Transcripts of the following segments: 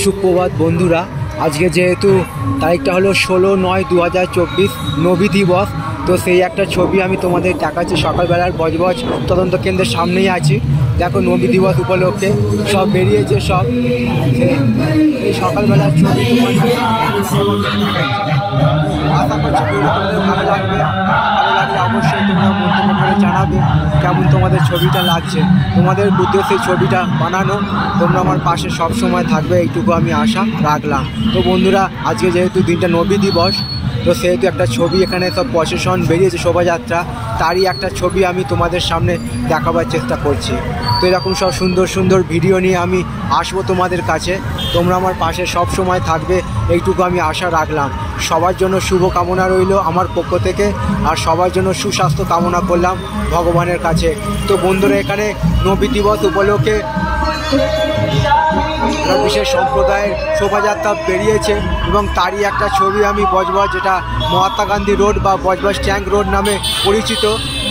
সুপ্রভাত বন্ধুরা, আজকে যেহেতু তারিখটা হলো 16/9/2024 নবী দিবস, তো সেই একটা ছবি আমি তোমাদের দেখাচ্ছি। সকালবেলার বজবজ তদন্ত কেন্দ্রের সামনেই আছি। দেখো নবী দিবস উপলক্ষে সব বেরিয়েছে, সব এই সকালবেলার ছবি। আশা করছি তোমাদের ভালো লাগবে। ভালো লাগলে অবশ্যই তোমরা মন্তব্য করে জানাবে কেমন তোমাদের ছবিটা লাগছে। তোমাদের উদ্দেশ্যে ছবিটা বানানো, তোমরা আমার পাশে সব সময় থাকবে, এইটুকু আমি আশা রাখলাম। তো বন্ধুরা, আজকে যেহেতু দিনটা নবী দিবস, তো সেহেতু একটা ছবি এখানে সব প্রসেশন বেরিয়েছে, শোভাযাত্রা, তারই একটা ছবি আমি তোমাদের সামনে দেখাবার চেষ্টা করছি। তো এরকম সব সুন্দর সুন্দর ভিডিও নিয়ে আমি আসবো তোমাদের কাছে। তোমরা আমার পাশে সব সময় থাকবে, এইটুকু আমি আশা রাখলাম। সবার জন্য শুভ কামনা রইল আমার পক্ষ থেকে, আর সবার জন্য সুস্বাস্থ্য কামনা করলাম ভগবানের কাছে। তো বন্ধুরা, এখানে নবী দিবস উপলক্ষে বিশেষ সম্প্রদায়ের শোভাযাত্রা বেরিয়েছে এবং তারই একটা ছবি আমি বজবজ, যেটা মহাত্মা গান্ধী রোড বা বজবজ ট্যাঙ্ক রোড নামে পরিচিত,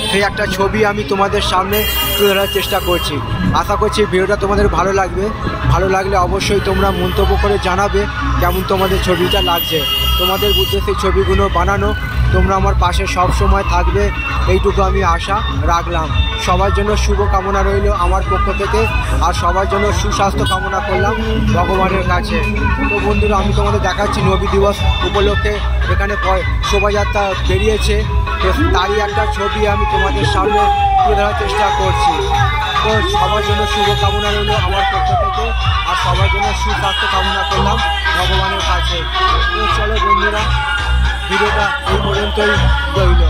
সেই একটা ছবি আমি তোমাদের সামনে তুলে ধরার চেষ্টা করছি। আশা করছি ভিডিওটা তোমাদের ভালো লাগবে। ভালো লাগলে অবশ্যই তোমরা মন্তব্য করে জানাবে কেমন তোমাদের ছবিটা লাগছে। তোমাদের উদ্দেশ্যে ছবিগুলো বানানো, তোমরা আমার পাশে সব সময় থাকবে, এইটুকু আমি আশা রাখলাম। সবার জন্য শুভ কামনা রইল আমার পক্ষ থেকে, আর সবার জন্য সুস্বাস্থ্য কামনা করলাম ভগবানের কাছে। তো বন্ধুরা, আমি তোমাদের দেখাচ্ছি নবী দিবস উপলক্ষে এখানে শোভাযাত্রা বেরিয়েছে, তো তারই একটা ছবি আমি তোমাদের সামনে তুলে ধরার চেষ্টা করছি। তো সবার জন্য শুভ কামনা রইল আমার পক্ষ থেকে, আর সবার জন্য সুস্বাস্থ্য কামনা করলাম ভগবানের কাছে। তো চলো বন্ধুরা, ভিডিওটা এই পর্যন্তই রইল।